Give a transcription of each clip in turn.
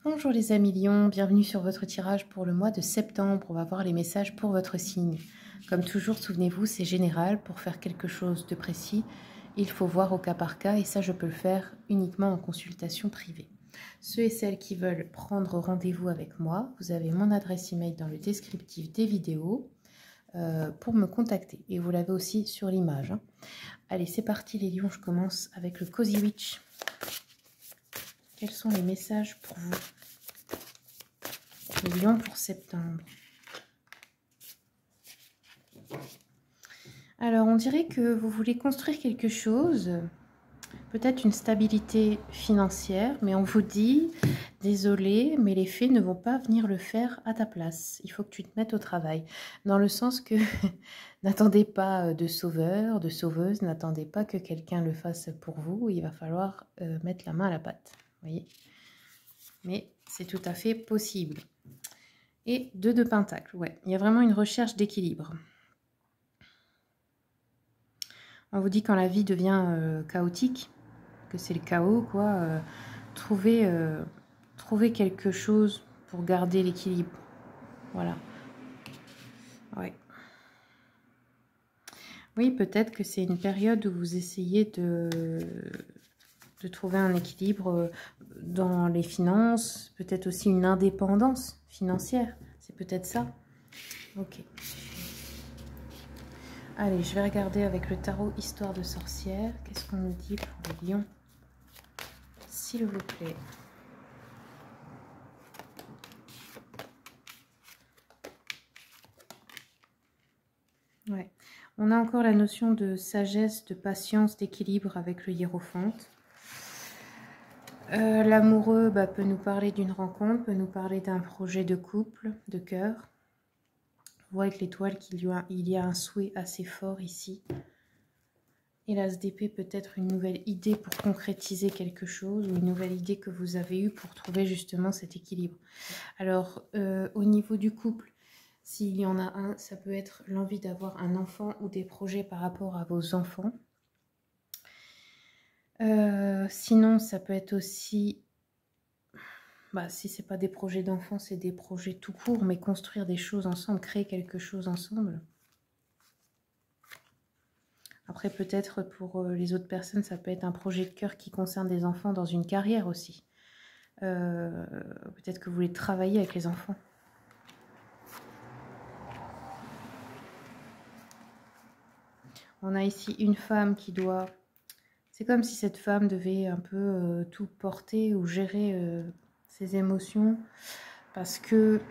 Bonjour les amis lions, bienvenue sur votre tirage pour le mois de septembre. On va voir les messages pour votre signe. Comme toujours, souvenez-vous, c'est général. Pour faire quelque chose de précis, il faut voir au cas par cas et ça, je peux le faire uniquement en consultation privée. Ceux et celles qui veulent prendre rendez-vous avec moi, vous avez mon adresse email dans le descriptif des vidéos pour me contacter. Et vous l'avez aussi sur l'image. Allez, c'est parti les lions, je commence avec le Cozy Witch. Quels sont les messages pour vous, les lions, pour septembre? Alors, on dirait que vous voulez construire quelque chose, peut-être une stabilité financière, mais on vous dit, désolé, mais les fées ne vont pas venir le faire à ta place. Il faut que tu te mettes au travail. Dans le sens que n'attendez pas de sauveur, de sauveuse, n'attendez pas que quelqu'un le fasse pour vous. Il va falloir mettre la main à la pâte. Vous voyez? Mais c'est tout à fait possible. Et 2 de Pentacle, ouais. Il y a vraiment une recherche d'équilibre. On vous dit quand la vie devient chaotique, que c'est le chaos, quoi. Trouver quelque chose pour garder l'équilibre. Voilà. Ouais. Oui, peut-être que c'est une période où vous essayez de trouver un équilibre dans les finances, peut-être aussi une indépendance financière. C'est peut-être ça. Ok. Allez, je vais regarder avec le tarot Histoire de sorcière. Qu'est-ce qu'on nous dit pour les lions, s'il vous plaît? Ouais. On a encore la notion de sagesse, de patience, d'équilibre avec le hiérophante. L'amoureux peut nous parler d'une rencontre, peut nous parler d'un projet de couple, de cœur. On voit avec l'étoile qu'il y a un souhait assez fort ici. Et l'as d'épée peut être une nouvelle idée pour concrétiser quelque chose ou une nouvelle idée que vous avez eue pour trouver justement cet équilibre. Alors, au niveau du couple, s'il y en a un, ça peut être l'envie d'avoir un enfant ou des projets par rapport à vos enfants. Sinon, ça peut être aussi, si c'est pas des projets d'enfants, c'est des projets tout court, mais construire des choses ensemble, créer quelque chose ensemble. Après, peut-être pour les autres personnes, ça peut être un projet de cœur qui concerne des enfants dans une carrière aussi. Peut-être que vous voulez travailler avec les enfants. On a ici une femme qui doit... C'est comme si cette femme devait un peu tout porter ou gérer ses émotions parce que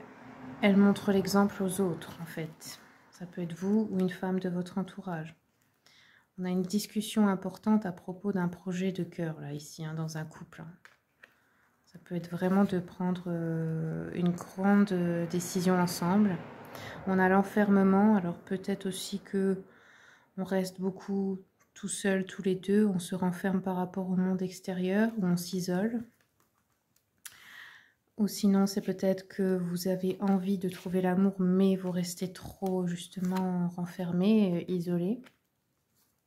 elle montre l'exemple aux autres, en fait. Ça peut être vous ou une femme de votre entourage. On a une discussion importante à propos d'un projet de cœur, là, ici, dans un couple. Ça peut être vraiment de prendre une grande décision ensemble. On a l'enfermement, alors peut-être aussi que on reste beaucoup tout seul, tous les deux, on se renferme par rapport au monde extérieur, ou on s'isole. Ou sinon, c'est peut-être que vous avez envie de trouver l'amour, mais vous restez trop, justement, renfermé, isolé.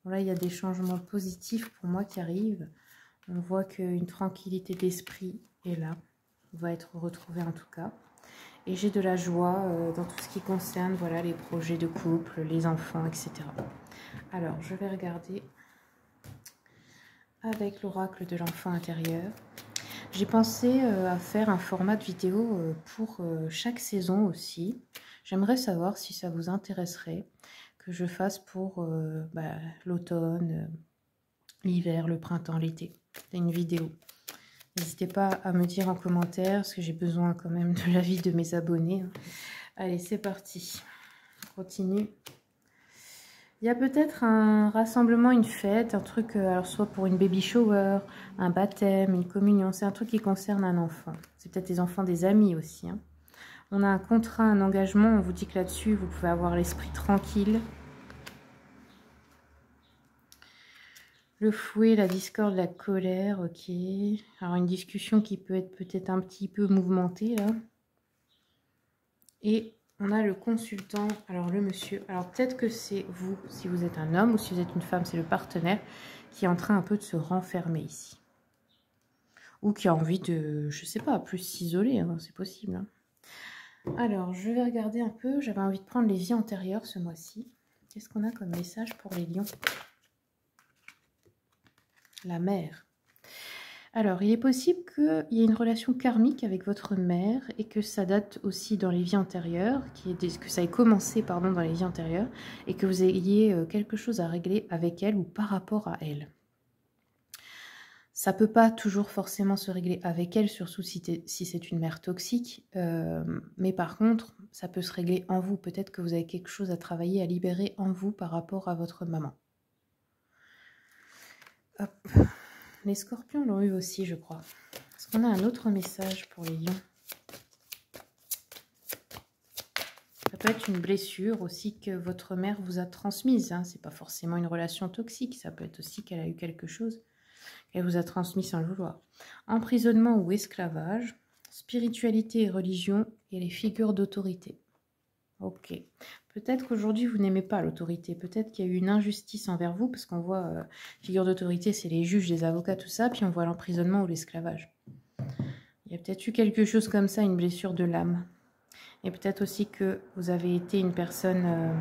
Là, il y a des changements positifs pour moi qui arrivent. On voit qu'une tranquillité d'esprit est là, va être retrouvée en tout cas. Et j'ai de la joie dans tout ce qui concerne, voilà, les projets de couple, les enfants, etc. Alors, je vais regarder avec l'oracle de l'enfant intérieur. J'ai pensé à faire un format de vidéo pour chaque saison aussi. J'aimerais savoir si ça vous intéresserait que je fasse pour l'automne, l'hiver, le printemps, l'été. C'est une vidéo. N'hésitez pas à me dire en commentaire, parce que j'ai besoin quand même de l'avis de mes abonnés. Allez, c'est parti. On continue. Il y a peut-être un rassemblement, une fête, un truc, alors soit pour une baby shower, un baptême, une communion. C'est un truc qui concerne un enfant. C'est peut-être les enfants des amis aussi. On a un contrat, un engagement. On vous dit que là-dessus, vous pouvez avoir l'esprit tranquille. Le fouet, la discorde, la colère, ok. Alors une discussion qui peut être peut-être un petit peu mouvementée là. Et on a le consultant, alors le monsieur. Alors peut-être que c'est vous, si vous êtes un homme, ou si vous êtes une femme, c'est le partenaire qui est en train un peu de se renfermer ici. ou qui a envie de, je sais pas, plus s'isoler, hein, c'est possible. Hein. Alors, je vais regarder un peu. J'avais envie de prendre les vies antérieures ce mois-ci. Qu'est-ce qu'on a comme message pour les lions? La mère. Alors, il est possible qu'il y ait une relation karmique avec votre mère et que ça date aussi dans les vies antérieures, que ça ait commencé pardon, dans les vies antérieures et que vous ayez quelque chose à régler avec elle ou par rapport à elle. Ça ne peut pas toujours forcément se régler avec elle, surtout si c'est une mère toxique. Mais par contre, ça peut se régler en vous. Peut-être que vous avez quelque chose à travailler, à libérer en vous par rapport à votre maman. Hop. Les scorpions l'ont eu aussi, je crois. Est-ce qu'on a un autre message pour les lions? Ça peut être une blessure aussi que votre mère vous a transmise. Hein. Ce n'est pas forcément une relation toxique. Ça peut être aussi qu'elle a eu quelque chose qu'elle vous a transmis sans le vouloir. Emprisonnement ou esclavage, spiritualité et religion et les figures d'autorité. Ok. Peut-être qu'aujourd'hui, vous n'aimez pas l'autorité. Peut-être qu'il y a eu une injustice envers vous, parce qu'on voit figure d'autorité, c'est les juges, les avocats, tout ça, puis on voit l'emprisonnement ou l'esclavage. Il y a peut-être eu quelque chose comme ça, une blessure de l'âme. Et peut-être aussi que vous avez été une personne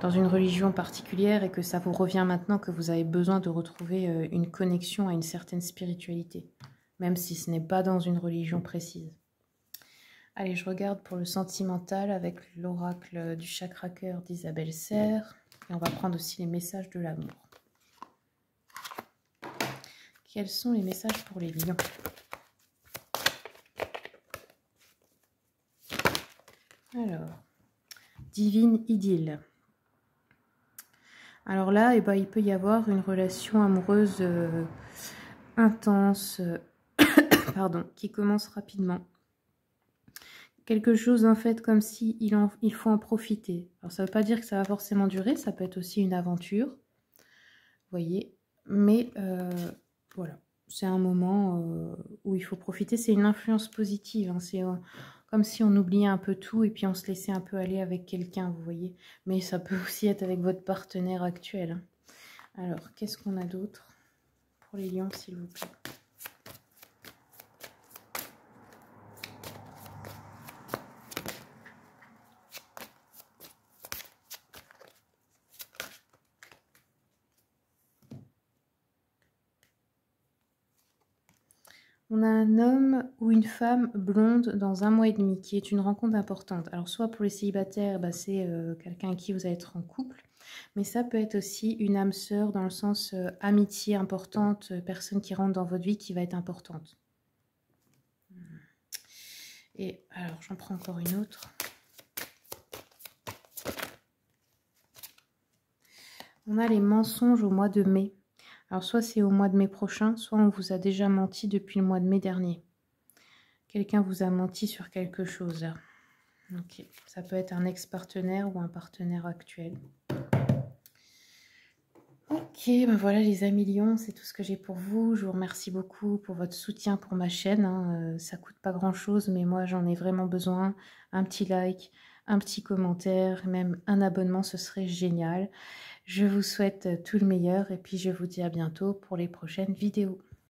dans une religion particulière et que ça vous revient maintenant que vous avez besoin de retrouver une connexion à une certaine spiritualité, même si ce n'est pas dans une religion précise. Allez, je regarde pour le sentimental avec l'oracle du chakra cœur d'Isabelle Serre. Et on va prendre aussi les messages de l'amour. Quels sont les messages pour les lions? Alors, divine idylle. Alors là, eh ben, il peut y avoir une relation amoureuse intense, pardon, qui commence rapidement. Quelque chose en fait comme si il faut en profiter. Alors ça ne veut pas dire que ça va forcément durer, ça peut être aussi une aventure, vous voyez. Mais voilà, c'est un moment où il faut profiter. C'est une influence positive, hein. C'est comme si on oubliait un peu tout et puis on se laissait un peu aller avec quelqu'un, vous voyez. Mais ça peut aussi être avec votre partenaire actuel. Hein. Alors, qu'est-ce qu'on a d'autre pour les lions, s'il vous plaît? On a un homme ou une femme blonde dans 1 mois et demi, qui est une rencontre importante. Alors, soit pour les célibataires, bah, c'est quelqu'un avec qui vous allez être en couple, mais ça peut être aussi une âme sœur dans le sens amitié importante, personne qui rentre dans votre vie qui va être importante. Et alors, j'en prends encore une autre. On a les mensonges au mois de mai. Alors, soit c'est au mois de mai prochain, soit on vous a déjà menti depuis le mois de mai dernier. Quelqu'un vous a menti sur quelque chose, là. Ok, ça peut être un ex-partenaire ou un partenaire actuel. Ok, ben voilà les amis lions, c'est tout ce que j'ai pour vous. Je vous remercie beaucoup pour votre soutien pour ma chaîne. Hein. Ça coûte pas grand-chose, mais moi j'en ai vraiment besoin. Un petit like, un petit commentaire, même un abonnement, ce serait génial. Je vous souhaite tout le meilleur et puis je vous dis à bientôt pour les prochaines vidéos.